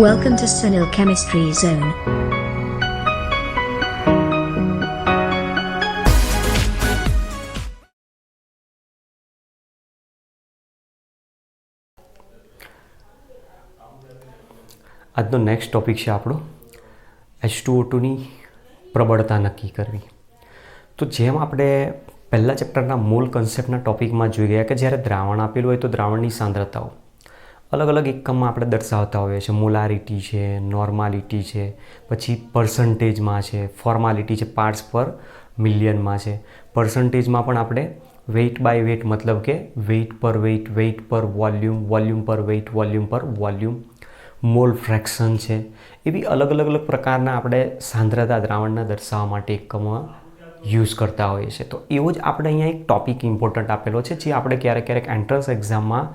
Welcome to Sunil Chemistry Zone. આજનો next topic છે આપણો H2O2ની પ્રબળતા નક્કી કરવી. તો જેમ આપણે પહેલા ચેપ્ટરના મૂળ કન્સેપ્ટના ટોપિકમાં જોઈ ગયા કે જ્યારે દ્રાવણ આપેલું હોય તો દ્રાવણની સાંદ્રતાઓ અલગ અલગ એકમમાં આપણે દર્શાવતા હોઈએ છીએ. મોલારિટી છે, નોર્માલિટી છે, પછી પર્સન્ટેજમાં છે, ફોર્માલિટી છે, પાર્ટ્સ પર મિલિયનમાં છે. પર્સન્ટેજમાં પણ આપણે વેઇટ બાય વેઇટ મતલબ કે વેઇટ પર weight, weight per volume, volume પર વેઇટ, વોલ્યુમ પર વોલ્યુમ, મોલ ફ્રેક્શન છે. એવી અલગ અલગ પ્રકારના આપણે સાંદ્રતા દ્રાવણના દર્શાવવા માટે એકમો યુઝ કરતા હોઈએ છીએ. તો એવો જ આપણે અહીંયા એક ટોપિક ઇમ્પોર્ટન્ટ આપેલો છે જે આપણે ક્યારેક ક્યારેક એન્ટ્રન્સ એક્ઝામમાં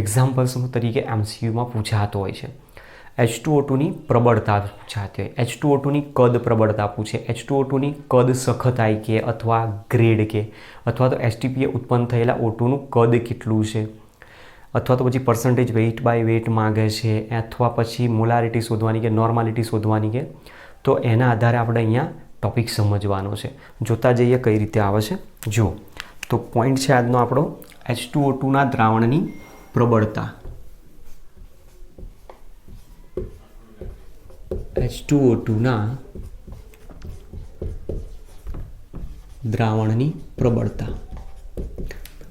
એક્ઝામ્પલ્સ તરીકે MCUમાં પૂછાતો હોય છે. H2O2ની પ્રબળતા પૂછાતી હોય, H2O2ની કદ પ્રબળતા પૂછે, H2O2ની કદ સખતાઈ કે અથવા ગ્રેડ કે, અથવા તો STPએ ઉત્પન્ન થયેલા O2નું કદ કેટલું છે, અથવા તો પછી પર્સન્ટેજ વેઇટ બાય વેઇટ માગે છે, અથવા પછી મોલારિટી શોધવાની કે નોર્માલિટી શોધવાની કે. તો એના આધારે આપણે અહીંયા ટોપિક સમજવાનો છે. જોતા જઈએ કઈ રીતે આવે છે. જો તો પોઈન્ટ છે આજનો આપણો H2O2ના દ્રાવણની પ્રબળતા. H2O2ના દ્રાવણની પ્રબળતા.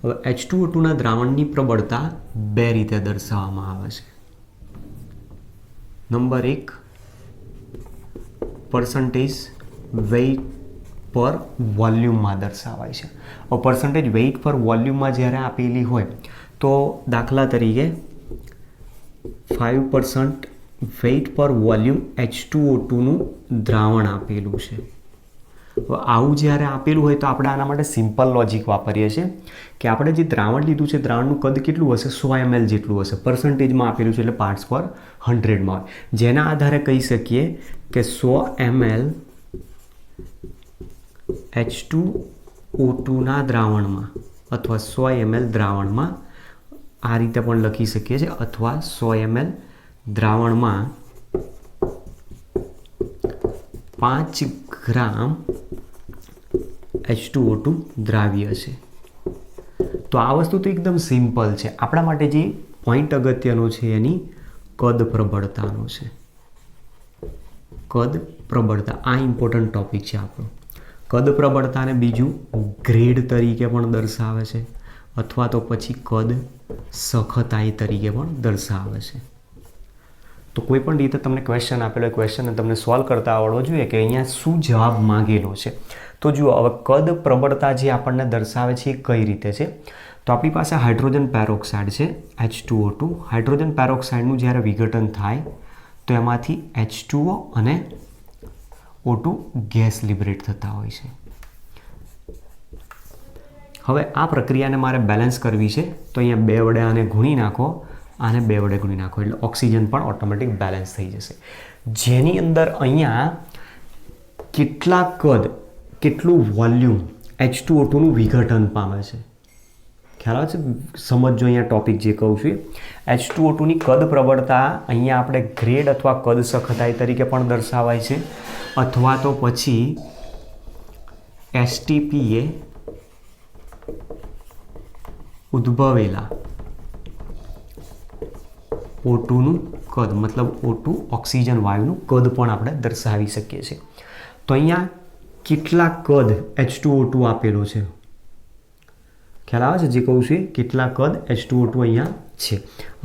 હવે H2O2ના દ્રાવણની પ્રબળતા બે રીતે દર્શાવવામાં આવે છે. નંબર 1, પર્સન્ટેજ વેઇટ પર વોલ્યુમમાં દર્શાવાય છે. હવે પર્સન્ટેજ વેઇટ પર વોલ્યુમમાં જ્યારે આપેલી હોય તો દાખલા તરીકે 5% વેઇટ પર વોલ્યુમ H2O2નું દ્રાવણ આપેલું છે. હવે આવું જ્યારે આપેલું હોય તો આપણે આના માટે સિમ્પલ લોજિક વાપરીએ છીએ કે આપણે જે દ્રાવણ લીધું છે દ્રાવણનું કદ કેટલું હશે, 100 ml જેટલું હશે. પર્સન્ટેજમાં આપેલું છે એટલે પાર્ટ્સ પર 100માં હોય. જેના આધારે કહી શકીએ કે 100 ml H2O2ના દ્રાવણમાં અથવા 100 ml દ્રાવણમાં આ રીતે પણ લખી શકીએ છીએ, અથવા 100 ml દ્રાવણમાં 5 ગ્રામ H2O2 દ્રાવ્ય છે. તો આ વસ્તુ તો એકદમ સિમ્પલ છે. આપણા માટે જે પોઈન્ટ અગત્યનો છે એની કદ પ્રબળતાનો છે. કદ પ્રબળતા આ ઇમ્પોર્ટન્ટ ટોપિક છે આપણો. કદ પ્રબળતાને બીજું ગ્રેડ તરીકે પણ દર્શાવે છે, અથવા તો પછી કદ સખતાઈ તરીકે પણ દર્શાવે છે. તો કોઈ પણ રીતે તમને ક્વેશ્ચન આપેલો, ક્વેશ્ચનને તમને સોલ્વ કરતા આવડવો જોઈએ કે અહીંયા શું જવાબ માંગેલો છે. તો જુઓ, હવે કદ પ્રબળતા જે આપણને દર્શાવે છે એ કઈ રીતે છે. તો આપણી પાસે હાઇડ્રોજન પેરોક્સાઇડ છે H2O2. હાઇડ્રોજન પેરોક્સાઇડનું જ્યારે વિઘટન થાય તો એમાંથી H2O અને O2 ગેસ લિબરેટ થતા હોય છે. હવે આ પ્રક્રિયાને મારે બેલેન્સ કરવી છે તો અહીંયા 2 વડે આને ગુણી નાખો, આને 2 વડે ગુણી નાખો એટલે ઓક્સિજન પણ ઓટોમેટિક બેલેન્સ થઈ જશે. જેની અંદર અહીંયા કેટલા કદ, કેટલું વોલ્યુમ H2O2નું વિઘટન પામે છે. ખ્યાલ આવે છે? સમજો અહીંયા ટોપિક જે કહું છું. H2O2ની કદ પ્રબળતા અહીંયા આપણે ગ્રેડ અથવા કદ સખતાઈ તરીકે પણ દર્શાવાય છે, અથવા તો પછી STPએ ઉદ્ભવેલા O2નું કદ મતલબ O2 ઓક્સિજન વાયુનું કદ પણ આપણે દર્શાવી શકીએ છીએ. તો અહીંયા કેટલા કદ H2O2 આપેલો છે. ખ્યાલ આવે છે જે કહું છું? કેટલા કદ H2O2 અહીંયા છે,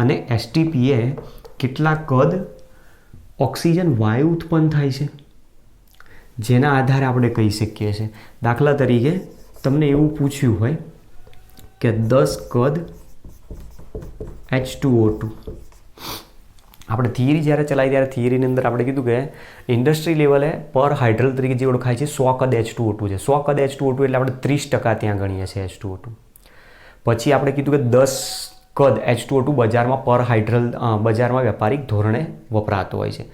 અને STPએ કેટલા કદ ઓક્સિજન વાયુ ઉત્પન્ન થાય છે. જેના આધારે આપણે કહી શકીએ છીએ. દાખલા તરીકે તમને એવું પૂછ્યું હોય કે 10 કદ H2O2. આપણે થિયરી જ્યારે ચલાવી ત્યારે થિયરીની અંદર આપણે કીધું કે ઇન્ડસ્ટ્રી લેવલે પર હાઇડ્રલ તરીકે જે ઓળખાય છે 100 કદ H2O2 છે. 100 કદ H2O2 એટલે આપણે 30% ત્યાં ગણીએ છીએ H2O2. પછી આપણે કીધું કે 10 કદ H2O2 બજારમાં પર હાઇડ્રલ બજારમાં વ્યાપારિક ધોરણે વપરાતો હોય છે,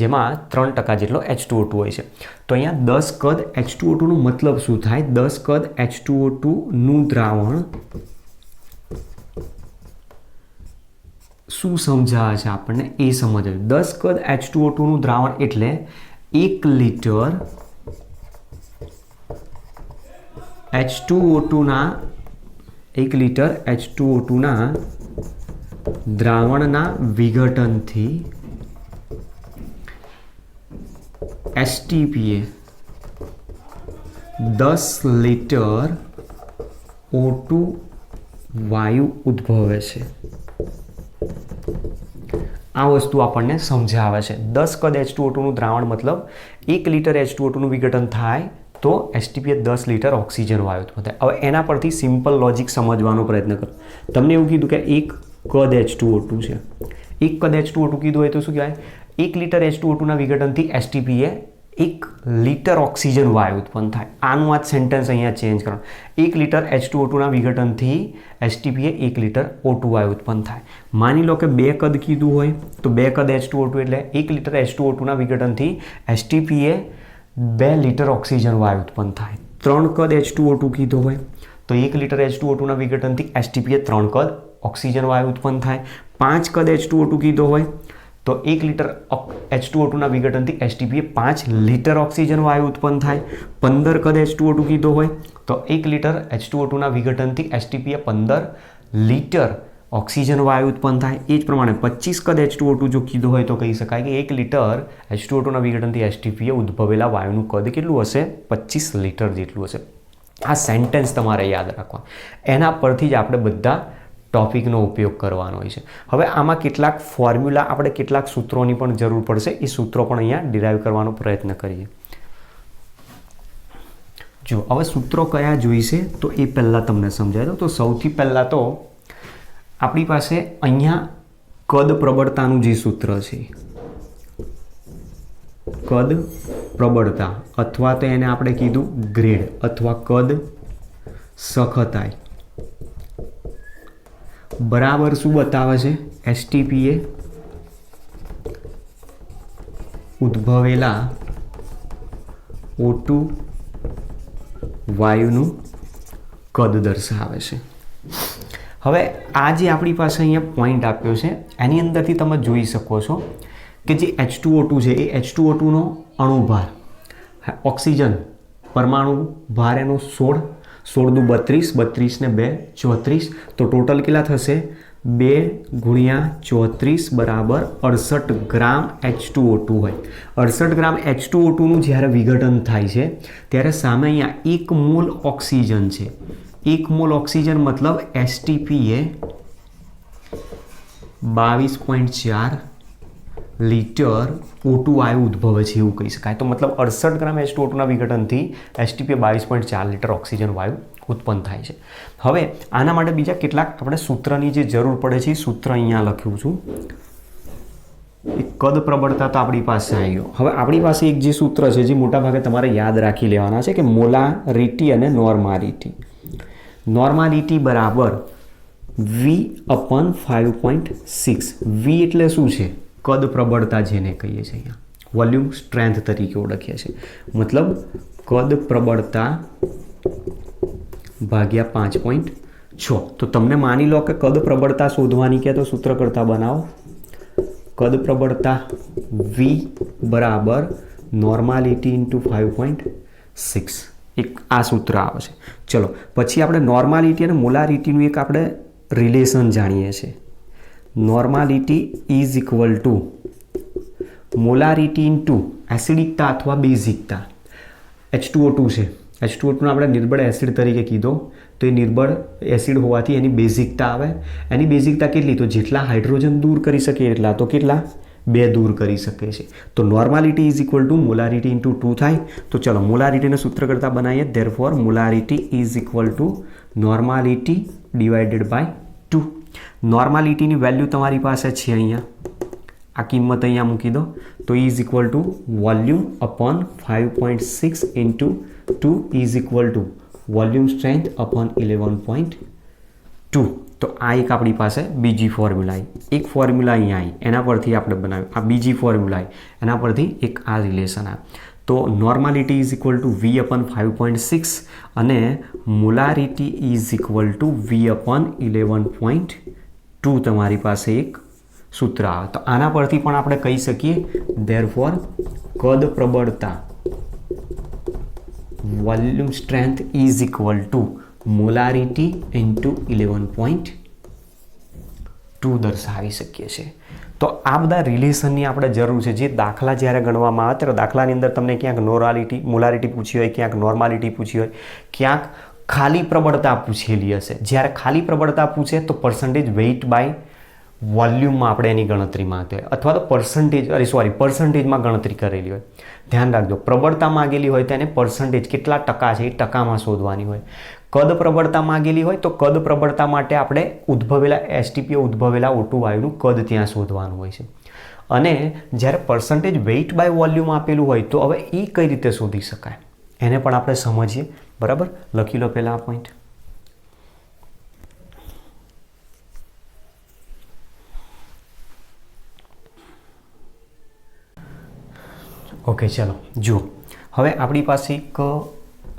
જેમાં 3% જેટલો H2O2 હોય છે. તો અહીંયા 10 કદ H2O2નો મતલબ શું થાય? 10 કદ H2O2નું દ્રાવણ શું સમજાવે છે આપણને એ સમજાવ્યું. 10 કદ H2O2 નું દ્રાવણ એટલે 1 લિટર H2O2 ના 1 લિટર H2O2 ના દ્રાવણના વિઘટનથી STPA 10 લિટર O2 વાયુ ઉદ્ભવે છે. આ વસ્તુ આપણને સમજાવે છે. 10 કદ H2O2 નું દ્રાવણ મતલબ 1 લિટર H2O2 નું વિઘટન થાય તો STPA 10 લિટર ઓક્સિજન વાયુ ઉત્પન્ન થાય. હવે એના પરથી સિમ્પલ લોજિક સમજવાનો પ્રયત્ન કરો. તમને એવું કીધું કે 1 કદ H2O2 છે. 1 કદ H2O2 કીધું હોય તો શું કહેવાય? 1 લિટર H2O2 ના વિઘટનથી STPA 1 લિટર ઓક્સિજન વાયુ ઉત્પન્ન થાય. આનું આ સેન્ટેન્સ અહીંયા ચેન્જ કરો. 1 લિટર H2O2 ના વિઘટનથી STPA 1 લિટર O2 વાયુ ઉત્પન્ન થાય. માની લો કે 2 કદ કીધું હોય તો 2 કદ H2O2 એટલે 1 લિટર H2O2 ના વિઘટનથી STPA 2 લિટર ઓક્સિજન વાયુ ઉત્પન્ન થાય. 3 કદ H2O2 કીધું હોય તો 1 લિટર H2O2 ના વિઘટનથી STPA 3 કદ ઓક્સિજન વાયુ ઉત્પન્ન થાય. 5 કદ H2O2 કીધો હોય તો 1 લિટર H2O2 ના વિઘટનથી STPA 5 લિટર ઓક્સિજન વાયુ ઉત્પન્ન થાય. 15 કદ H2O2 કીધો હોય તો 1 લિટર H2O2 ના વિઘટનથી STPA 15 લિટર ઓક્સિજન વાયુ ઉત્પન્ન થાય. એ જ પ્રમાણે 25 કદ H2O2 જો કીધો હોય તો કહી શકાય કે 1 લિટર H2O2 ના વિઘટનથી STPA ઉદ્ભવેલા વાયુનું કદ કેટલું હશે? 25 લિટર જેટલું હશે. આ સેન્ટેન્સ તમારે યાદ રાખવા. એના પરથી જ આપણે બધા ટોપિકનો ઉપયોગ કરવાનો હોય છે. હવે આમાં કેટલાક ફોર્મ્યુલા આપણે કેટલાક સૂત્રોની પણ જરૂર પડશે. એ સૂત્રો પણ અહીંયા ડિરાઈવ કરવાનો પ્રયત્ન કરીએ. જો હવે સૂત્રો કયા જોઈશે તો એ પહેલાં તમને સમજાય દો. તો સૌથી પહેલાં તો આપણી પાસે અહીંયા કદ પ્રબળતાનું જે સૂત્ર છે, કદ પ્રબળતા અથવા તો એને આપણે કીધું ગ્રેડ અથવા કદ સખતાઈ બરાબર શું બતાવે છે? STPA ઉદ્ભવેલા O2 વાયુનું કદ દર્શાવે છે. હવે આ જે આપણી પાસે અહીંયા પોઈન્ટ આપ્યો છે એની અંદરથી તમે જોઈ શકો છો કે જે H2O2 છે એ H2O2 નો અણુભાર, ઓક્સિજન પરમાણુ ભાર એનો 16, 16 દુ 32, 32 ને 2 34, તો ટોટલ કેટલા થશે? 2 ગુણ્યા 34 બરાબર 68 ગ્રામ H2O2 હોય. 68 ગ્રામ H2O2 નું જ્યારે વિઘટન થાય છે ત્યારે સામે અહીંયા 1 મોલ ઓક્સિજન છે. 1 મોલ ઓક્સિજન મતલબ STPA 22.4 લિટર O2 વાયુ ઉદ્ભવે છે એવું કહી શકાય. તો મતલબ 68 ગ્રામ H2O2 ના વિઘટનથી STPA 22.4 લિટર ઓક્સિજન વાયુ ઉત્પન્ન થાય છે. હવે આના માટે બીજા કેટલાક આપણે સૂત્રની જે જરૂર પડે છે એ સૂત્ર અહીંયા લખ્યું છું. કદ પ્રબળતા તો આપણી પાસે આવી ગયો. હવે આપણી પાસે એક જે સૂત્ર છે જે મોટાભાગે તમારે યાદ રાખી લેવાના છે કે મોલારિટી અને નોર્માલિટી. નોર્માલિટી બરાબર V/5.6. V એટલે શું છે? કદ પ્રબળતા જેને કહીએ છીએ અહીંયા વોલ્યુમ સ્ટ્રેન્થ તરીકે ઓળખીએ છીએ. મતલબ કદ પ્રબળતા ભાગ્યા 5.6. તો તમને માની લો કે કદ પ્રબળતા શોધવાની કે તો સૂત્ર કરતા બનાવો. કદ પ્રબળતા V બરાબર નોર્માલિટી ઇન્ટુ 5.6. એક આ સૂત્ર આવે છે. ચલો પછી આપણે નોર્માલિટી અને મોલારિટીનું એક આપણે રિલેશન જાણીએ છીએ. Normality is equal to molarity into એસિડિકતા અથવા બેઝિકતા. H2O2 છે, H2O2 આપણે નિર્બળ એસિડ તરીકે કીધો તો એ નિર્બળ એસિડ હોવાથી એની બેઝિકતા આવે. એની બેઝિકતા કેટલી? તો જેટલા હાઇડ્રોજન દૂર કરી શકે એટલા, તો કેટલા? 2 દૂર કરી શકે છે. તો normality is equal to molarity into 2 થાય. તો ચલો મોલારિટીને સૂત્ર કરતાં બનાવીએ. Therefore molarity is equal to normality divided by 2. નોર્માલિટીની વેલ્યુ તમારી પાસે છે અહીંયા, આ કિંમત અહીંયા મૂકી દો. તો is equal two volume upon 5.6 into 2 is equal two volume strength upon 11.2. તો આ એક આપણી પાસે બીજી ફોર્મ્યુલા આવી. એક ફોર્મ્યુલા અહીંયા આવી એના પરથી આપણે બનાવ્યું. આ બીજી ફોર્મ્યુલા આવી એના પરથી એક આ રિલેશન આવે. તો normality is equal two V/5.6 અને molarity is equal two V/11.2 તમારી પાસે એક સૂત્ર આવે. તો આના પરથી પણ આપણે કહી શકીએ ધેરફોર કદ પ્રબળતા volume strength is equal to molarity into 11.2 દર્શાવી શકીએ છીએ. તો આ બધા રિલેશનની આપણે જરૂર છે. જે દાખલા જ્યારે ગણવામાં આવે ત્યારે દાખલાની અંદર તમને ક્યાંક મોલારિટી પૂછી હોય, ક્યાંક નોર્માલિટી પૂછી હોય, ક્યાંક ખાલી પ્રબળતા પૂછેલી હશે. જ્યારે ખાલી પ્રબળતા પૂછે તો પર્સન્ટેજ વેઇટ બાય વોલ્યુમમાં આપણે એની ગણતરી માંગતી હોય, અથવા તો પર્સન્ટેજમાં ગણતરી કરેલી હોય. ધ્યાન રાખજો, પ્રબળતા માગેલી હોય તેને પર્સન્ટેજ કેટલા ટકા છે એ ટકામાં શોધવાની હોય. કદ પ્રબળતા માગેલી હોય તો કદ પ્રબળતા માટે આપણે એસટીપીઓ ઉદ્ભવેલા O2 વાયુનું કદ ત્યાં શોધવાનું હોય છે. અને જ્યારે પર્સન્ટેજ વેઇટ બાય વોલ્યુમ આપેલું હોય તો હવે એ કઈ રીતે શોધી શકાય એને પણ આપણે સમજીએ. બરાબર, લખી લો પહેલાં આ પોઈન્ટ. ઓકે, ચાલો જુઓ. હવે આપણી પાસે એક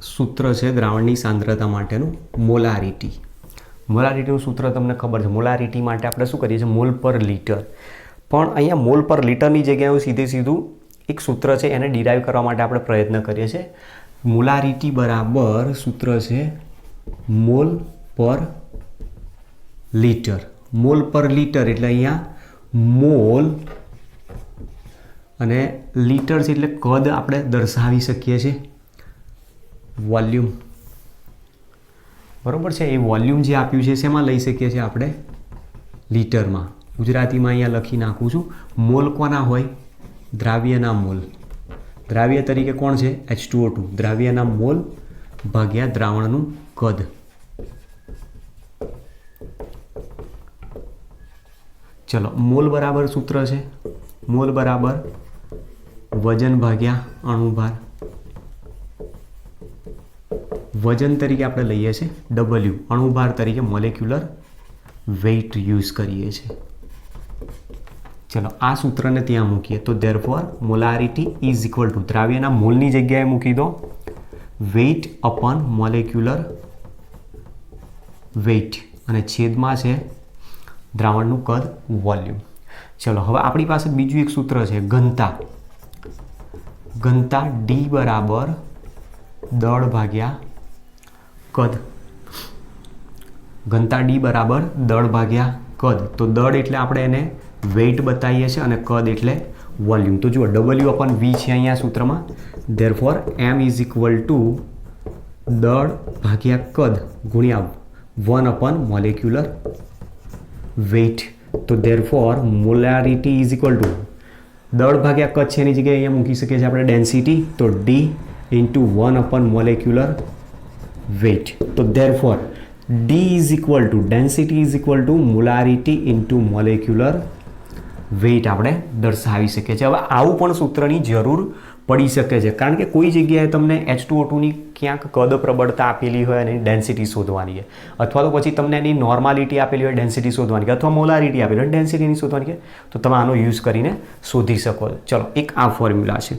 સૂત્ર છે દ્રાવણની સાંદ્રતા માટેનું, મોલારિટીનું સૂત્ર તમને ખબર છે. મોલારિટી માટે આપણે શું કરીએ છીએ? મોલ પર લીટર. પણ અહીંયા મોલ પર લીટરની જગ્યાએ સીધું એક સૂત્ર છે એને ડિરાઈવ કરવા માટે આપણે પ્રયત્ન કરીએ છીએ. મોલારિટી બરાબર સૂત્ર છે મોલ પર લીટર. મોલ પર લીટર એટલે અહીંયા મોલ અને લીટર છે એટલે કદ આપણે દર્શાવી શકીએ છીએ વોલ્યુમ. બરાબર છે, એ વોલ્યુમ જે આપ્યું છે શેમાં લઈ શકીએ છીએ આપણે? લીટરમાં. ગુજરાતીમાં અહીંયા લખી નાખું છું. મોલ કોના હોય? દ્રાવ્યના મોલ. દ્રાવ્ય તરીકે કોણ છે? H2O2. દ્રાવ્યના મોલ ભાગ્યા દ્રાવણનું કદ. ચલો, મોલ બરાબર સૂત્ર છે મોલ બરાબર વજન ભાગ્યા અણુભાર. વજન તરીકે આપણે લઈએ છીએ W, અણુભાર તરીકે મોલેક્યુલર વેઇટ યુઝ કરીએ છીએ. ચલો, આ સૂત્રને ત્યાં મૂકીએ તો therefore molarity is equal to દ્રાવ્યના મોલની જગ્યાએ મૂકી દો વેઇટ અપોન મોલેક્યુલર વેઇટ અને છેદમાં છે દ્રાવણનું કદ વોલ્યુમ. ચલો, હવે આપણી પાસે બીજું એક સૂત્ર છે ઘનતા. D બરાબર દળ ભાગ્યા કદ. ઘનતા D બરાબર દળ ભાગ્યા કદ. તો દળ એટલે આપણે એને વેઇટ બતાવીએ છીએ અને કદ એટલે વોલ્યુમ. તો જુઓ, W અપન V છે અહીંયા સૂત્રમાં. Therefore M is equal two દળ ભાગ્યા કદ ગુણ્યા 1 અપન મોલેક્યુલર વેઇટ. તો therefore molarity is equal two દળ ભાગ્યા કદ છે એની જગ્યાએ અહીંયા મૂકી શકીએ છીએ આપણે ડેન્સિટી. તો D into 1 upon molecular weight. તો therefore D is equal to density is equal to molarity into molecular weight આપણે દર્શાવી શકીએ છીએ. હવે આવું પણ સૂત્રની જરૂર પડી શકે છે, કારણ કે કોઈ જગ્યાએ તમને H2O2ની ક્યાંક કદ પ્રબળતા આપેલી હોય અને ડેન્સિટી શોધવાની છે, અથવા તો પછી તમને એની નોર્માલિટી આપેલી હોય, ડેન્સિટી શોધવાની છે, અથવા મોલારિટી આપેલી હોય, ડેન્સિટીની શોધવાની છે, તો તમે આનો યુઝ કરીને શોધી શકો છો. ચલો, એક આ ફોર્મ્યુલા છે.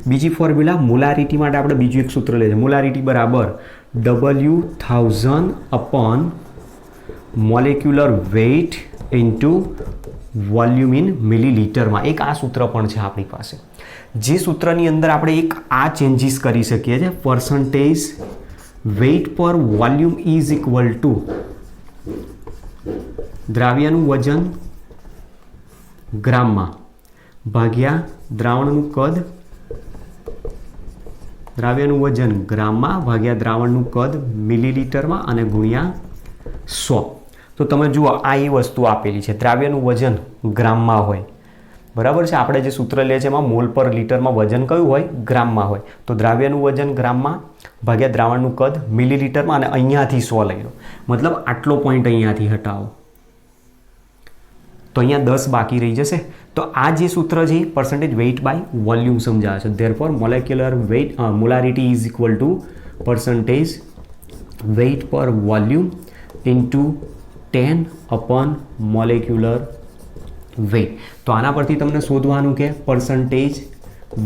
બીજી ફોર્મ્યુલા મોલારિટી માટે આપણે બીજું એક સૂત્ર લઈએ છીએ. મોલારિટી બરાબર W1000 upon molecular weight into volume in મિલીલીટરમાં. એક આ સૂત્ર પણ છે આપણી પાસે. જે સૂત્રની અંદર આપણે એક આ ચેન્જીસ કરી શકીએ છીએ. Percentage weight per volume is equal two દ્રાવ્યનું વજન ગ્રામમાં ભાગ્યા દ્રાવણનું કદ. દ્રાવ્યનું વજન ગ્રામમાં ભાગ્યા દ્રાવણનું કદ મિલીલીટરમાં અને ગુણ્યા 100. તો તમે જુઓ, આ એ વસ્તુ આપેલી છે. દ્રાવ્યનું વજન ગ્રામમાં હોય, બરાબર છે. આપણે જે સૂત્ર લે છે એમાં મોલ પર લીટરમાં વજન કયું હોય? ગ્રામમાં હોય. તો દ્રાવ્યનું વજન ગ્રામમાં ભાગ્યા દ્રાવણનું કદ મિલીલીટરમાં અને અહીંયાથી 100 લઈ લો. મતલબ આટલો પોઈન્ટ અહીંયાથી હટાવો તો અહીંયા 10 બાકી રહી જશે. તો આ જે સૂત્ર છે પર્સન્ટેજ વેઇટ બાય વોલ્યુમ સમજાવે છે. Therefore molecular weight molarity is equal to percentage weight per volume into 10 upon molecular weight. તો આના પરથી તમને શોધવાનું કે પર્સન્ટેજ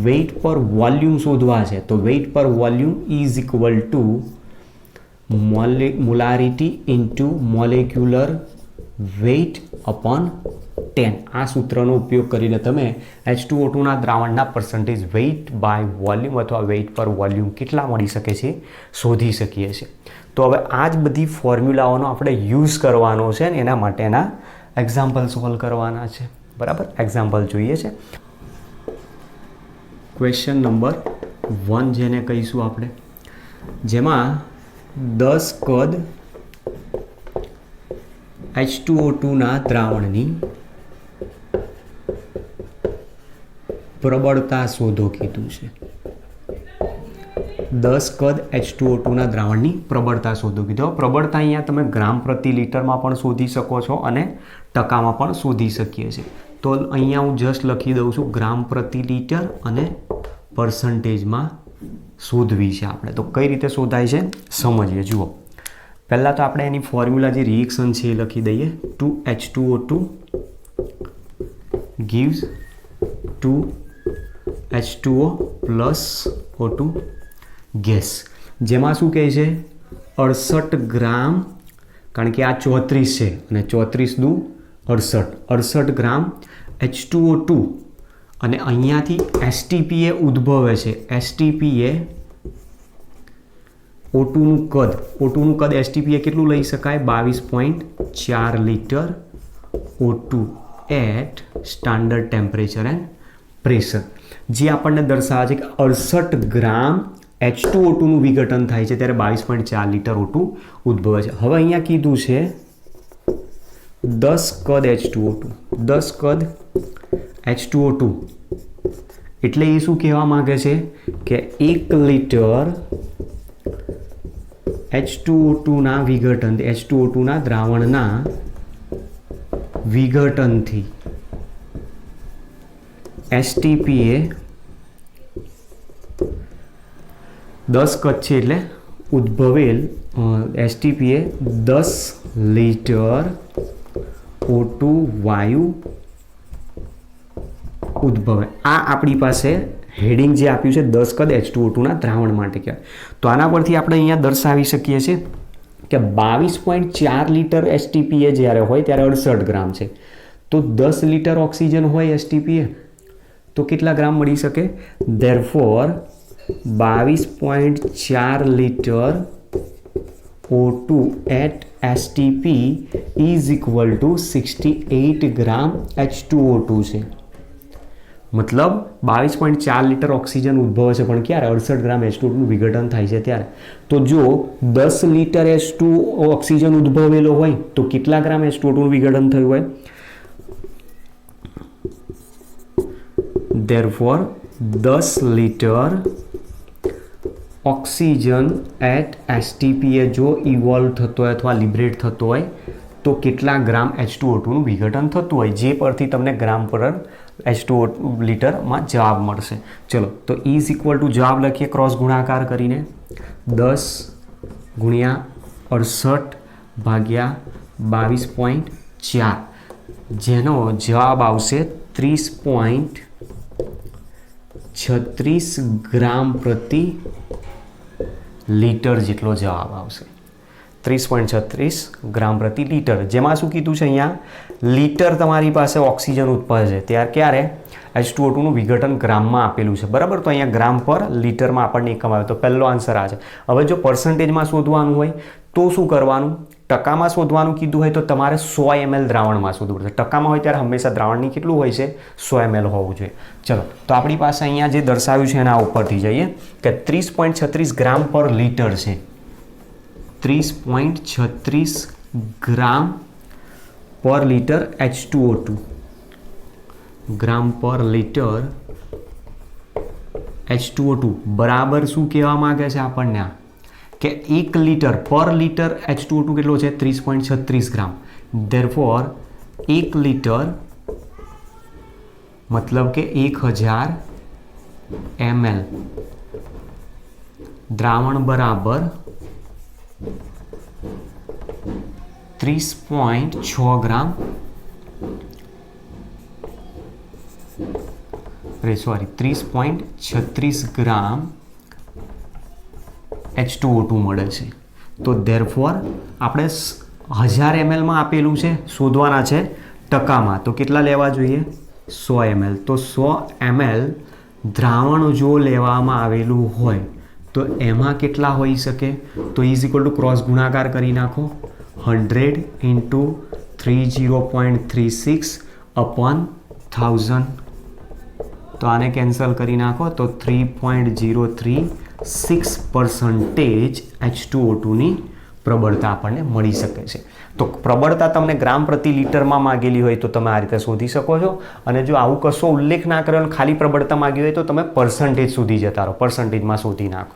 વેઇટ પર વોલ્યુમ શોધવા છે. તો weight per volume is equal to molarity into molecular weight upon 10. 10 આ સૂત્રનો ઉપયોગ કરીને તમે H2O2ના દ્રાવણના પર્સન્ટેજ વેઇટ બાય વોલ્યુમ અથવા વેઇટ પર વોલ્યુમ કેટલા મળી શકે છે શોધી શકીએ છીએ. તો હવે આ જ બધી ફોર્મ્યુલાઓનો આપણે યુઝ કરવાનો છે ને એના માટેના એક્ઝામ્પલ સોલ્વ કરવાના છે. બરાબર, એક્ઝામ્પલ જોઈએ છે. ક્વેશ્ચન નંબર 1 જેને કહીશું આપણે, જેમાં 10 કદ H2O2ના દ્રાવણની પ્રબળતા શોધો કીધું છે. 10 કદ H2O2ના દ્રાવણની પ્રબળતા શોધો કીધું. પ્રબળતા અહીંયા તમે ગ્રામ પ્રતિ લીટરમાં પણ શોધી શકો છો અને ટકામાં પણ શોધી શકીએ છીએ. તો અહીંયા હું જસ્ટ લખી દઉં છું ગ્રામ પ્રતિ લીટર અને પર્સન્ટેજમાં શોધવી છે આપણે. તો કઈ રીતે શોધાય છે સમજીએ. જુઓ, પહેલાં તો આપણે એની ફોર્મ્યુલા જે રિએક્શન છે એ લખી દઈએ. 2H2O2 gives 2H2O plus O2 gas. જેમાં શું કહે છે 68 ગ્રામ, કારણ કે આ 34 છે અને 34 દુ 68 ગ્રામ H2O2 અને અહીંયાથી STPA ઉદ્ભવે છે. STPA O2નું કદ STPA કેટલું લઈ શકાય 22.4 litre O2 at standard temperature and pressure, જે આપણને દર્શાવે છે કે 68 ગ્રામ H2O2નું વિઘટન થાય છે ત્યારે 22.4 લીટર O2 ઉદ્ભવે છે. હવે અહીંયા કીધું છે 10 કદ H2O2, 10 કદ H2O2 એટલે એ શું કહેવા માંગે છે કે 1 લીટર H2O2ના વિઘટન, H2O2ના દ્રાવણના વિઘટનથી STPA 10 કદ છે એટલે ઉદ્ભવેલ STPA 10 લીટર O2 વાયુ ઉદ્ભવે. આ આપણી પાસે હેડિંગ જે આપ્યું છે 10 કદ H2O2ના દ્રાવણ માટે કહેવાય. તો આના પરથી આપણે અહીંયા દર્શાવી શકીએ છીએ કે 22.4 લીટર STPA જ્યારે હોય ત્યારે 68 ગ્રામ છે. તો 10 લીટર ઓક્સિજન હોય STPA તો કેટલા ગ્રામ મળી શકે? Therefore 22.4 litre O2 at STP is equal to 68 gram H2O2 છે. મતલબ 22.4 લીટર ઓક્સિજન ઉદ્ભવે છે પણ ક્યારે 68 ગ્રામ H2O2નું વિઘટન થાય છે ત્યારે. તો જો 10 લીટર H2 ઓક્સિજન ઉદ્ભવેલો હોય તો કેટલા ગ્રામ H2O2નું વિઘટન થયું હોય? Therefore 10 litre oxygen at STPA જો ઇવોલ્વ થતો હોય અથવા લિબરેટ થતો હોય તો કેટલા ગ્રામ H2O2નું વિઘટન થતું હોય, જે પરથી તમને ગ્રામ પર H2O લીટરમાં જવાબ મળશે. ચલો, તો ઇઝ ઇક્વલ ટુ જવાબ લખીએ ક્રોસ ગુણાકાર કરીને 10 ગુણ્યા 68 ભાગ્યા 22.4, જેનો જવાબ આવશે 30.36 ગ્રામ પ્રતિ લીટર જેટલો જવાબ આવશે. 30.36 ગ્રામ પ્રતિ લીટર. જેમાં શું કીધું છે અહીંયા લીટર તમારી પાસે ઓક્સિજન ઉત્પન્ન છે ત્યારે ક્યારે H2O2નું વિઘટન ગ્રામમાં આપેલું છે. બરાબર, તો અહીંયા ગ્રામ પર લીટરમાં આપણને એકમ આવે. તો પહેલો આન્સર આ છે. હવે જો પર્સન્ટેજમાં શોધવાનું હોય તો શું કરવાનું? ટકામાં શોધવાનું કીધું હોય તો તમારે 100 ml દ્રાવણમાં શોધવું પડશે. ટકામાં હોય ત્યારે હંમેશા દ્રાવણની કેટલું હોય છે 100 ml હોવું જોઈએ. ચલો, તો આપણી પાસે અહીંયા જે દર્શાવ્યું છે એના ઉપરથી જઈએ કે 30.36 ગ્રામ પર લીટર છે. 30.36 ગ્રામ પર લીટર H2O2, ગ્રામ પર લીટર H2O2 બરાબર શું કહેવા માંગે છે આપણને? કે 1 લીટર પર લીટર H2O2 કેટલો છે? 30.36 ગ્રામ. ધેરફોર 1 લીટર મતલબ કે 1000 ml દ્રાવણ બરાબર 30.6 ગ્રામ સોરી 30.36 ગ્રામ H2O2 મળે છે. તો ધેરફોર આપણે 1000 ml માં આપેલું છે, શોધવાના છે ટકામાં તો કેટલા લેવા જોઈએ? 100 ml. તો 100 ml દ્રાવણ જો લેવામાં આવેલું હોય તો એમાં કેટલા હોઈ શકે? તો ઇઝ ઇક્વલ ટુ ક્રોસ ગુણાકાર કરી નાખો. 100 ઇન્ટુ 30.36 અપોન 1000. તો આને કેન્સલ કરી નાખો તો 3.036% H2O2ની પ્રબળતા આપણને મળી શકે છે. તો પ્રબળતા તમને ગ્રામ પ્રતિ લિટરમાં માગેલી હોય તો તમે આ રીતે શોધી શકો છો. અને જો આવું કશો ઉલ્લેખ ના કર્યો અને ખાલી પ્રબળતા માગી હોય તો તમે પર્સન્ટેજ સુધી જતા રહો, પર્સન્ટેજમાં શોધી નાખો.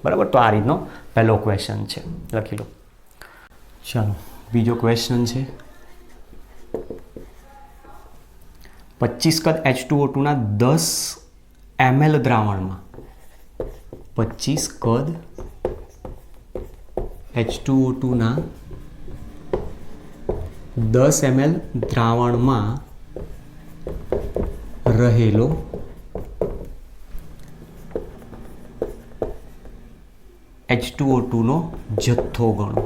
બરાબર. તો આ રીતનો પહેલો ક્વેશ્ચન છે, લખી લો. ચાલો બીજો ક્વેશ્ચન છે. 25 કદ H2O2ના 10 ml દ્રાવણમાં 25 કદ H2O2ના 10 ml દ્રાવણમાં રહેલો H2O2નો જથ્થો ગણો.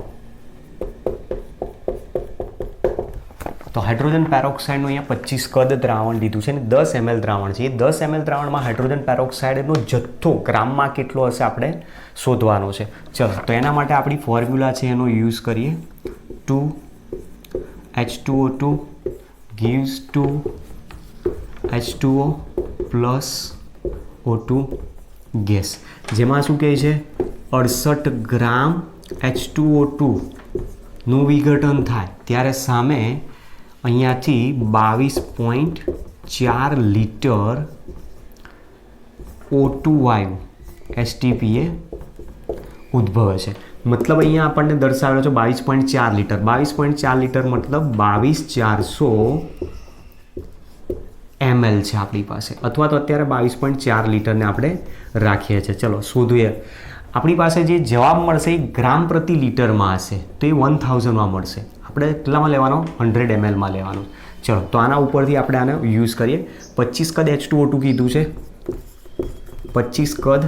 તો હાઇડ્રોજન પેરોક્સાઇડનું અહીંયા 25 કદ દ્રાવણ લીધું છે અને 10 ml દ્રાવણ છે. એ 10 ml દ્રાવણમાં હાઇડ્રોજન પેરોક્સાઇડનો જથ્થો ગ્રામમાં કેટલો હશે આપણે શોધવાનો છે. ચલો તો એના માટે આપણી ફોર્મ્યુલા છે એનો યુઝ કરીએ. 2H2O2 gives to H2O plus O2 gas. જેમાં શું કહે છે? 68 ગ્રામ H2O2નું વિઘટન થાય ત્યારે સામે અહીંયાથી 22.4 લિટર O2 વાયુ STPA ઉદ્ભવે છે. મતલબ અહીંયા આપણને દર્શાવેલો છે 22.4 લિટર. 22.4 લિટર મતલબ 22,400 ml છે આપણી પાસે, અથવા તો અત્યારે 22.4 લિટરને આપણે રાખીએ છીએ. ચલો શોધીએ. આપણી પાસે જે જવાબ મળશે એ ગ્રામ પ્રતિ લિટરમાં હશે તો એ 1000માં મળશે. આપણે કેટલામાં લેવાનો? 100 mlમાં લેવાનું. ચલો તો આના ઉપરથી આપણે આને યુઝ કરીએ. 25 કદ H2O2 કીધું છે. 25 કદ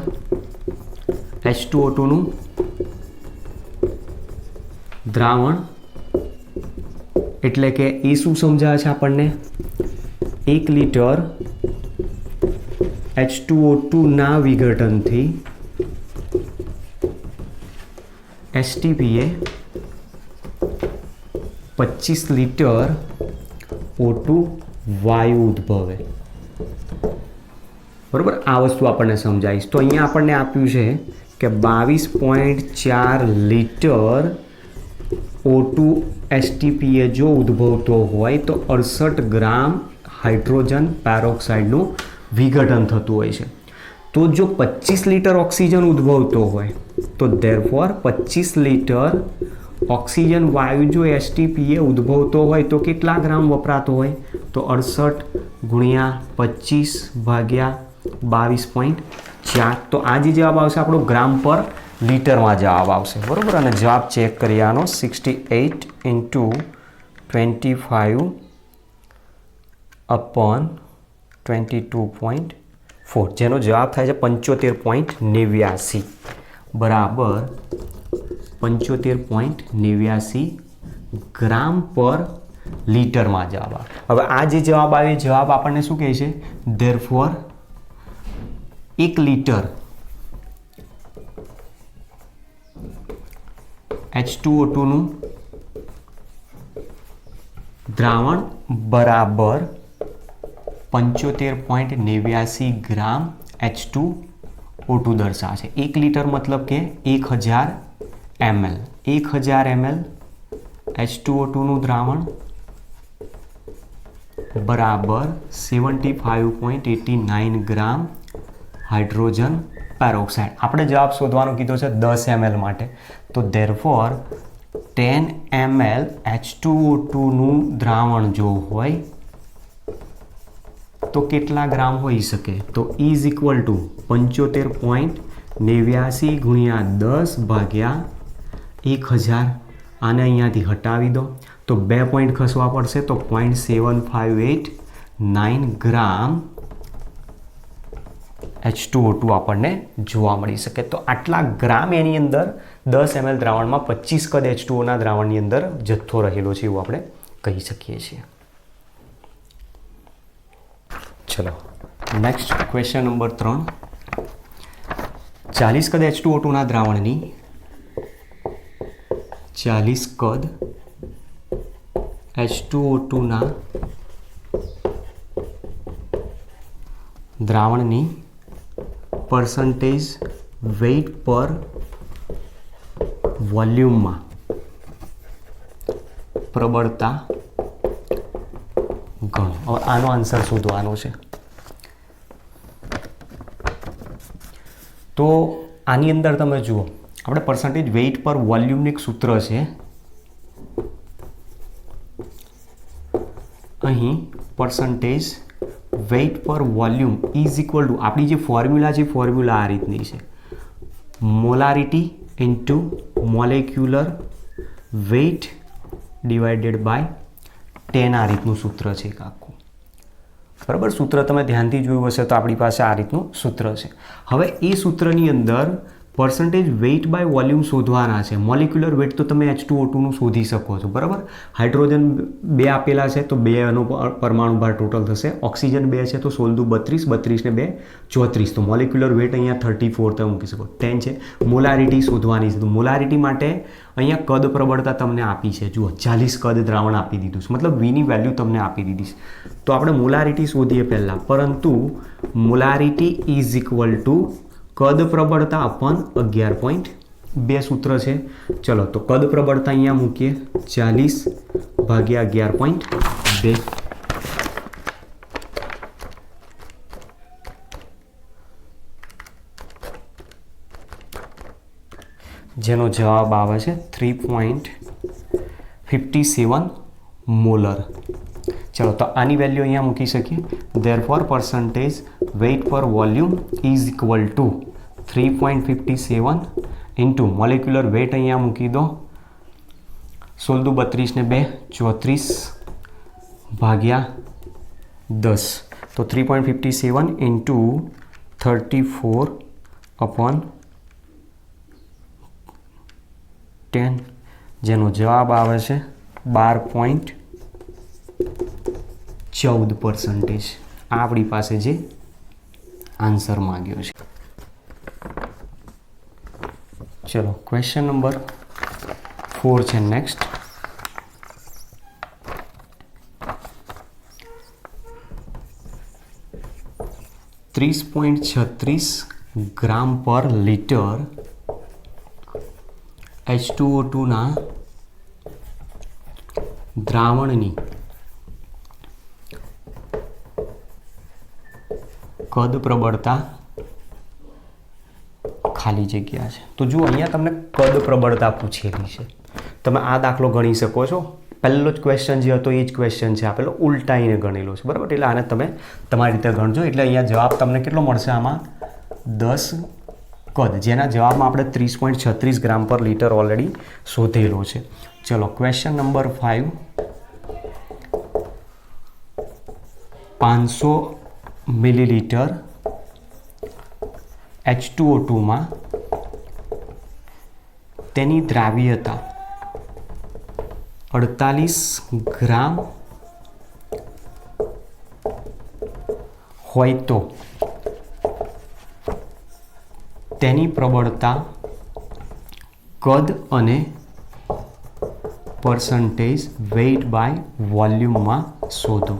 H2O2નું દ્રાવણ એટલે કે એ શું સમજાવે છે આપણને? 1 લિટર H2O2ના વિઘટનથી STPA 25 લિટર O2 વાયુ ઉદ્ભવે. બરાબર. આ વસ્તુ આપણને સમજાવીશ. તો અહીંયા આપણને આપ્યું છે કે 22.4 લિટર O2 STPA જો ઉદ્ભવતો હોય તો 68 ગ્રામ હાઇડ્રોજન પેરોક્સાઇડનું વિઘટન થતું હોય છે. તો જો 25 લિટર ઓક્સિજન ઉદ્ભવતો હોય તો ધેરફોર 25 લિટર ઓક્સિજન વાયુ જો STPA ઉદ્ભવતો હોય તો કેટલા ગ્રામ વપરાતો હોય? તો 68 ગુણ્યા 25 ભાગ્યા 22.4. તો આ જે જવાબ આવશે આપણો ગ્રામ પર લિટરમાં જવાબ આવશે. બરાબર. અને જવાબ ચેક કરીએ આનો 68 ઇન્ટુ 25 અપોન 22.4 જેનો જવાબ થાય છે 75.89 બરાબર 75.89 ગ્રામ પર લિટરમાં જવાબ આવે. હવે આ જે જવાબ આવે જવાબ આપણને શું કહે છે? ધેરફોર 1 લિટર H2O2નું દ્રાવણ બરાબર 75.89 ગ્રામ H2O2 દર્શાવે છે. 1 લિટર મતલબ કે 1000 ml. 1000 ml H2O2નું દ્રાવણ બરાબર 75.89 ગ્રામ હાઇડ્રોજન પેરોક્સાઇડ. આપણે જવાબ શોધવાનો કીધો છે 10 ml માટે. તો ધેરફોર 10 ml H2O2નું દ્રાવણ જો હોય તો કેટલા ગ્રામ હોઈ શકે? તો ઇઝ ઇક્વલ ટુ 75.89 ગુણ્યા 10 ભાગ્યા 1000. આને અહીંયાથી હટાવી દો તો 2 પોઈન્ટ ખસવા પડશે તો 0.7589 ગ્રામ H2O2 આપણને જોવા મળી શકે. તો આટલા ગ્રામ એની અંદર 10 ml દ્રાવણમાં 25 કદ H2Oના દ્રાવણની અંદર જથ્થો રહેલો છે એવું આપણે કહી શકીએ છીએ. ચલો નેક્સ્ટ ક્વેશ્ચન નંબર 3. 40 કદ H2O2ના દ્રાવણની 40 કદ H2O2ના દ્રાવણની પરસન્ટેજ વેઇટ પર વોલ્યુમમાં પ્રબળતા ગણો. હવે આનો આન્સર શોધવાનો છે. તો આની અંદર તમે જુઓ, આપણે પર્સન્ટેજ વેઇટ પર વોલ્યુમનું એક સૂત્ર છે. અહીં percentage weight per volume is equal to આપણી જે ફોર્મ્યુલા છે, ફોર્મ્યુલા આ રીતની છે, molarity into molecular weight divided by 10. આ રીતનું સૂત્ર છે એક આખું. બરાબર, સૂત્ર તમે ધ્યાનથી જોયું હશે તો આપણી પાસે આ રીતનું સૂત્ર છે. હવે એ સૂત્રની અંદર પર્સન્ટેજ વેઇટ બાય વોલ્યુમ શોધવાના છે. મોલિક્યુલર વેઇટ તો તમે H2O2નું શોધી શકો છો. બરાબર, હાઇડ્રોજન 2 આપેલા છે તો 2 નો પરમાણુ ભાર ટોટલ થશે. ઓક્સિજન 2 છે તો 16 દુ 32, 32 ને 2 34. તો મોલિક્યુલર વેઇટ અહીંયા 34 તમે મૂકી શકો. 10 છે. મોલારિટી શોધવાની છે. તો મોલારિટી માટે અહીંયા કદ પ્રબળતા તમને આપી છે. જુઓ 40 કદ દ્રાવણ આપી દીધું છે, મતલબ વીની વેલ્યુ તમને આપી દીધી છે. તો આપણે મોલારિટી શોધીએ પહેલાં, પરંતુ મોલારિટી ઇઝ ઇક્વલ ટુ કદ પ્રબળતા અપન 11.2 સૂત્ર છે. ચલો તો કદ પ્રબળતા અહીંયા મૂકીએ, 40 ભાગ્યા 11.2. જેનો જવાબ આવે છે 3.57 મોલર. ચલો તો આની વેલ્યુ અહીંયા મૂકી શકીએ. Therefore percentage weight per volume is equal to 3.57 into molecular weight અહીંયા મૂકી દો, 16 દુ 32 ને 2 34 ભાગ્યા 10. તો 3.57 ઇન્ટુ 34 અપોન 10, જેનો જવાબ આવે છે 12.14%. આપણી પાસે જે આન્સર માંગ્યો છે. ચલો ક્વેશ્ચન નંબર 4 છે નેક્સ્ટ. $30.36 ગ્રામ પર લીટર H2O2ના દ્રાવણની કદ પ્રબળતા ખાલી જગ્યા છે. તો જુઓ અહીંયા તમને કદ પ્રબળતા પૂછેલી છે. તમે આ દાખલો ગણી શકો છો. પહેલો જ ક્વેશ્ચન જે હતો એ જ ક્વેશ્ચન છે આપેલો, ઉલટાઈને ગણેલો છે. બરાબર, એટલે આને તમે તમારી રીતે ગણજો. એટલે અહીંયા જવાબ તમને કેટલો મળશે? આમાં 10 કદ, જેના જવાબમાં આપણે 30.36 ગ્રામ પર લીટર ઓલરેડી શોધેલો છે. ચલો ક્વેશ્ચન નંબર 5. 500 મિલીલીટર H2O2માં તેની દ્રાવ્યતા 48 ગ્રામ હોય તો તેની પ્રબળતા કદ અને પર્સન્ટેજ વેઇટ બાય વોલ્યુમમાં શોધો.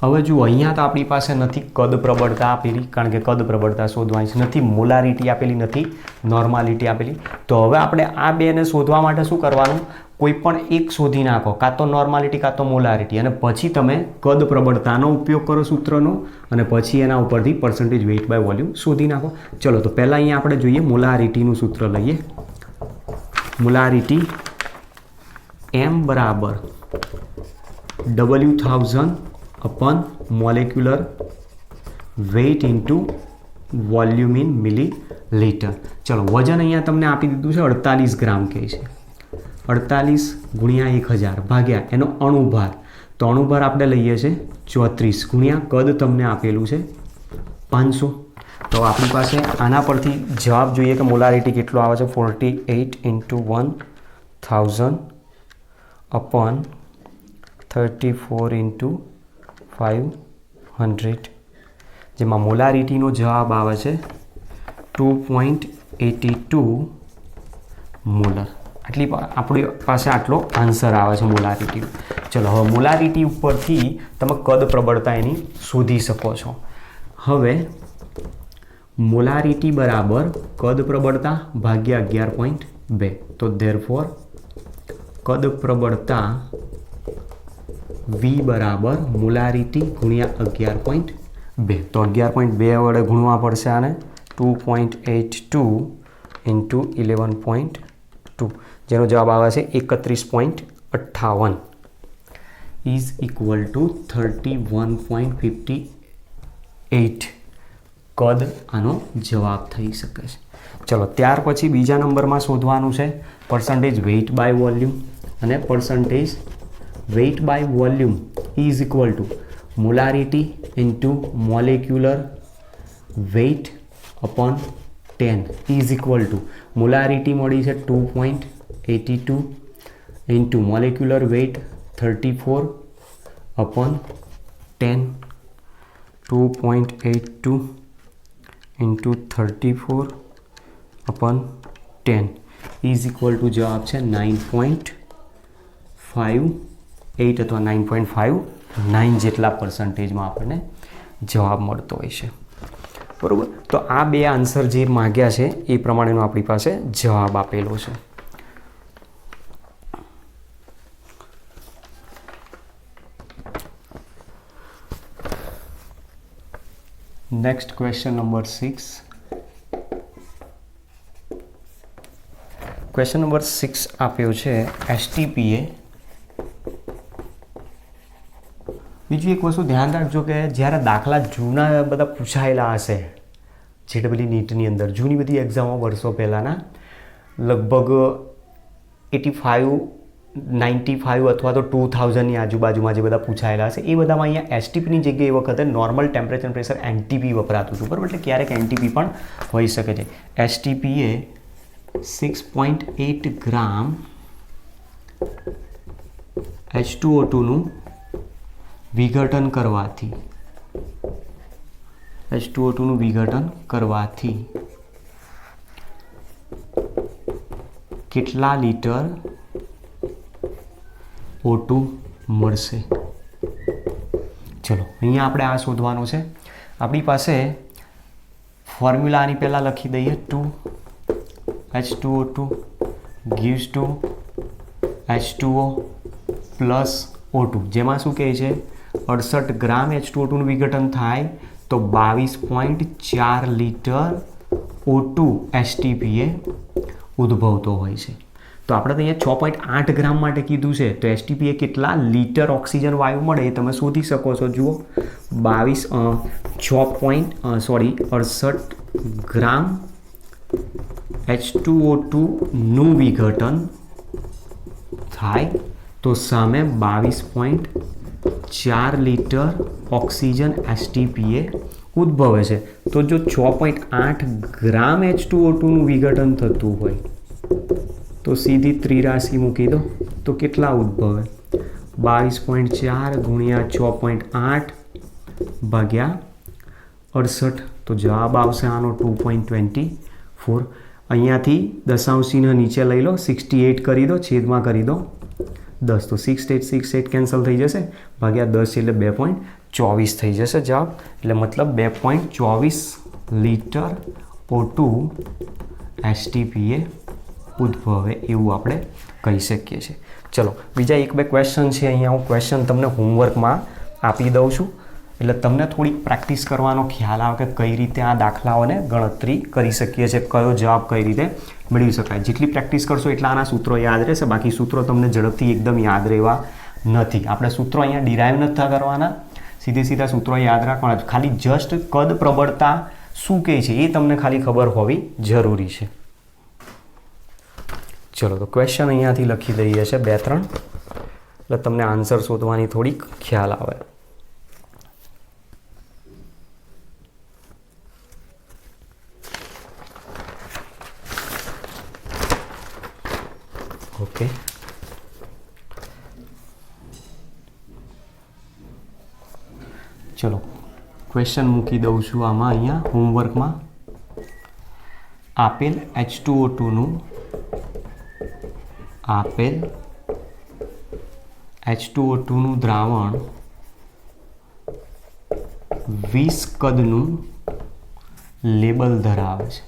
હવે જુઓ અહીંયા તો આપણી પાસે નથી કદ પ્રબળતા આપેલી, કારણ કે કદ પ્રબળતા શોધવાની છે. નથી મોલારિટી આપેલી, નથી નોર્માલિટી આપેલી. તો હવે આપણે આ બેને શોધવા માટે શું કરવાનું? કોઈ પણ એક શોધી નાખો, કાં તો નોર્માલિટી કાં તો મોલારિટી, અને પછી તમે કદ પ્રબળતાનો ઉપયોગ કરો સૂત્રનો, અને પછી એના ઉપરથી પર્સન્ટેજ વેઇટ બાય વોલ્યુમ શોધી નાખો. ચલો તો પહેલાં અહીંયા આપણે જોઈએ મોલારિટીનું સૂત્ર લઈએ. મોલારિટી M બરાબર W1000 upon molecular weight into volume in millilitre. ચલો વજન અહીંયા તમને આપી દીધું છે 48 ગ્રામ કહે છે. 48 ગુણ્યા 1000 ભાગ્યા એનો અણુભાર. તો અણુભાર આપણે લઈએ છીએ 34 ગુણ્યા કદ તમને આપેલું છે 500. તો આપણી પાસે આના પરથી જવાબ જોઈએ કે મોલારિટી કેટલો આવે છે? 48 ઇન્ટુ 1000 અપન 34 ઇન્ટુ 5 100 જેમાં મોલારિટીનો જવાબ આવે છે 2.82 મોલર. આપણી પાસે આટલો આન્સર આવે છે મોલારિટી. ચલો હવે મોલારિટી ઉપરથી તમે કદ પ્રબળતા એની શોધી શકો છો. હવે મોલારિટી બરાબર કદ પ્રબળતા ભાગ્યા 11.2. તો ધેરફોર કદ પ્રબળતા V બરાબર મોલારિટી ગુણ્યા 11.2. તો 11.2 વડે ગુણવા પડશે આને. 2.82 ઇન્ટુ 11.2 જેનો જવાબ આવે છે 31.58 ઇઝ ઇક્વલ ટુ 31.58 કદ આનો જવાબ થઈ શકે છે. ચલો ત્યાર પછી બીજા નંબરમાં શોધવાનું છે પર્સન્ટેજ વેઇટ બાય વોલ્યુમ. અને percentage weight by volume is equal to molarity into molecular weight upon 10 is equal to molarity મળી છે 2.82 into molecular weight 34 upon 10. 2.82 into 34 upon 10 is equal to જવાબ છે 9.58 અથવા 9.59 જેટલા પર્સન્ટેજમાં આપણને જવાબ મળતો હોય છે. બરાબર. તો આ બે આન્સર જે માગ્યા છે એ પ્રમાણેનો આપણી પાસે જવાબ આપેલો છે. Next question number 6. Question number 6 આપ્યો છે એસટીપીએ. બીજું એક વસ્તુ ધ્યાન રાખજો કે જ્યારે દાખલા જૂના બધા પૂછાયેલા હશે જેડબલઈ નીટની અંદર જૂની બધી એક્ઝામો વર્ષો પહેલાંના લગભગ 85 95 અથવા તો 2000ની આજુબાજુમાં જે બધા પૂછાયેલા હશે એ બધામાં અહીંયા એસટીપીની જગ્યાએ એ વખતે નોર્મલ ટેમ્પરેચર પ્રેશર એનટીપી વપરાતું હતું. બરાબર. એટલે ક્યારેક એનટીપી પણ હોઈ શકે છે. એસટીપી એ 6.8 ગ્રામ H2O2નું વિઘટન કરવાથી કેટલા લીટર O2 મળશે? ચલો અહીંયા આપણે આ શોધવાનું છે. આપણી પાસે ફોર્મ્યુલા આની પહેલાં લખી દઈએ. 2H2O2 gives to H2O plus O2 જેમાં શું કહે છે 68 ગ્રામ H2O2નું વિઘટન થાય તો 22.4 લીટર O2 એસટીપીએ ઉદ્ભવતો હોય છે. તો આપણે તો અહીંયા 6.8 ગ્રામ માટે કીધું છે તો એસટીપીએ કેટલા લીટર ઓક્સિજન વાયુ મળે એ તમે શોધી શકો છો. જુઓ 68 ગ્રામ H2O2નું વિઘટન થાય તો સામે 22.4 લીટર ઓક્સિજન એસટીપીએ ઉદ્ભવે છે. તો જો 6.8 ગ્રામ H2O2નું વિઘટન થતું હોય તો સીધી ત્રિરાશી મૂકી દો તો કેટલા ઉદ્ભવે 22.4 ગુણ્યા 6.8 ભાગ્યા 68 તો જવાબ આવશે આનો 2.24. અહીંયાથી દશાંશ ચિહ્ન નીચે લઈ લો 68 કરી દો છેદમાં કરી દો 10 તો 6 કેન્સલ થઈ જશે ભાગ્યા 10 એટલે 2.24 થઈ જશે જવાબ. એટલે મતલબ 2.24 લીટર O2 એસટીપીએ ઉદ્ભવે એવું આપણે કહી શકીએ છીએ. ચલો બીજા એક બે ક્વેશ્ચન છે. અહીંયા હું ક્વેશ્ચન તમને હોમવર્કમાં આપી દઉં છું એટલે તમને થોડીક પ્રેક્ટિસ કરવાનો ખ્યાલ આવે કે કઈ રીતે આ દાખલાઓને ગણતરી કરી શકીએ છીએ, કયો જવાબ કઈ રીતે મેળવી શકાય. જેટલી પ્રેક્ટિસ કરશો એટલા આના સૂત્રો યાદ રહેશે. બાકી સૂત્રો તમને ઝડપથી એકદમ યાદ રહેવા નથી. આપણે સૂત્રો અહીંયા ડિરાઈવ નથી કરવાના, સીધા સૂત્રો યાદ રાખવાના. ખાલી જસ્ટ કદ પ્રબળતા શું કહે છે એ તમને ખાલી ખબર હોવી જરૂરી છે. ચલો તો ક્વેશ્ચન અહીંયાથી લખી દઈએ છે 2-3 એટલે તમને આન્સર શોધવાની થોડીક ખ્યાલ આવે. ઓકે ચલો ક્વેશ્ચન મૂકી દઉં છું આમાં અહીંયા હોમવર્કમાં. આપેલ H2O2 નું દ્રાવણ 20 કદનું લેબલ ધરાવે છે.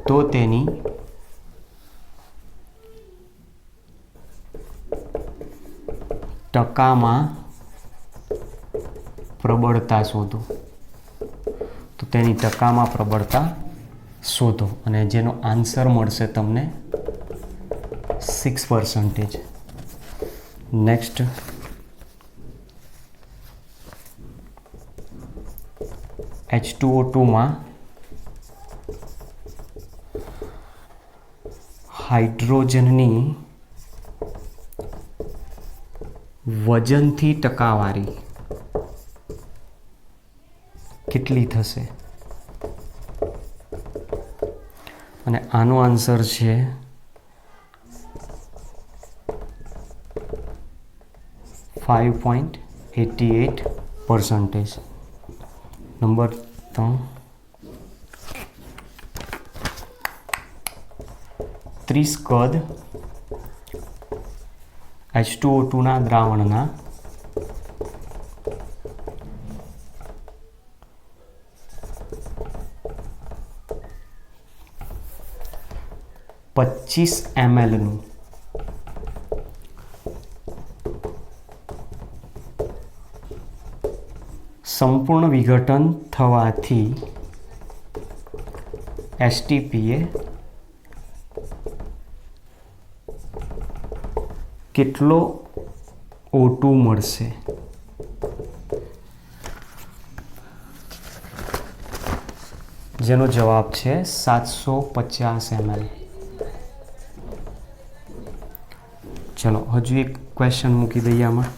તો તેની ટકામાં પ્રબળતા શોધો. તો તેની ટકામાં પ્રબળતા શોધો અને જેનો આન્સર મળશે તમને 6%. નેક્સ્ટ H2O2 માં હાઇડ્રોજનની વજનથી ટકાવારી કેટલી થશે? અને આનો આન્સર છે 5.88%. નંબર 3, 30 કદ H2O2 ના દ્રાવણના 25 ml નું સંપૂર્ણ વિઘટન થવાથી STPA કેટલો O2 મળશે? જેનો જવાબ છે 750 ml. ચલો હજુ એક ક્વેશ્ચન મૂકી દઈએ આમાં.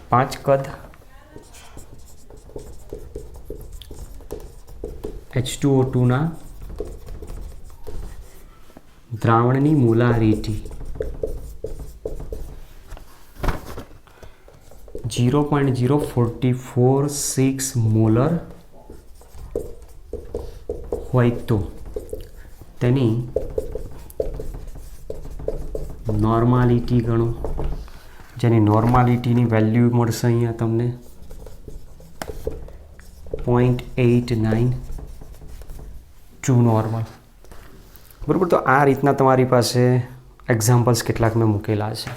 પાંચ કદ H2O2 ના દ્રાવણની મોલારિટી 0.0446 મોલર હોય તો તેની નોર્માલિટી ગણો. જેની નોર્માલિટીની વેલ્યુ મળશે અહીંયા તમને 0.89 ટુ નોર્મલ. બરાબર. તો આ રીતના તમારી પાસે એક્ઝામ્પલ્સ કેટલાક મેં મૂકેલા છે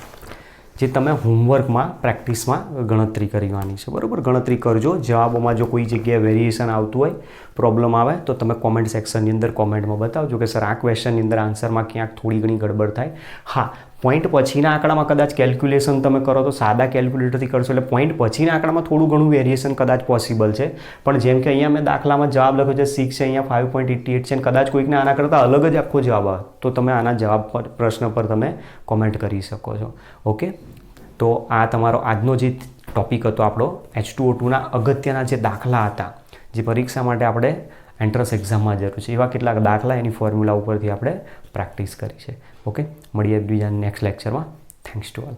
જે તમે હોમવર્કમાં પ્રેક્ટિસમાં ગણતરી કરવાની છે. બરાબર. ગણતરી કરજો. જવાબોમાં જો કોઈ જગ્યાએ વેરિએશન આવતું હોય, પ્રોબ્લેમ આવે તો તમે કોમેન્ટ સેક્શનની અંદર કોમેન્ટમાં બતાવજો કે સર આ ક્વેશ્ચનની અંદર આન્સરમાં ક્યાંક થોડી ઘણી ગડબડ થાય. હા, પોઈન્ટ પછીના આંકડામાં કદાચ કેલ્ક્યુલેશન તમે કરો તો સાદા કેલ્ક્યુલેટરથી કરશો એટલે પોઈન્ટ પછીના આંકડામાં થોડું ઘણું વેરિએશન કદાચ પોસિબલ છે. પણ જેમ કે અહીંયા મેં દાખલામાં જવાબ લખ્યો છે 6 છે, અહીંયા 5.88 છે, અને કદાચ કોઈકને આના કરતાં અલગ જ આખો જવાબ આવે તો તમે આના જવાબ પર પ્રશ્ન પર તમે કોમેન્ટ કરી શકો છો. ઓકે. તો આ તમારો આજનો જે ટૉપિક હતો આપણો H2O2 ના અગત્યના જે દાખલા હતા જે પરીક્ષા માટે આપણે એન્ટ્રન્સ એક્ઝામમાં જરૂર છે એવા કેટલાક દાખલા એની ફોર્મ્યુલા ઉપરથી આપણે પ્રેક્ટિસ કરી છે. ઓકે. મળીએ બીજા નેક્સ્ટ લેક્ચરમાં. Thanks to all.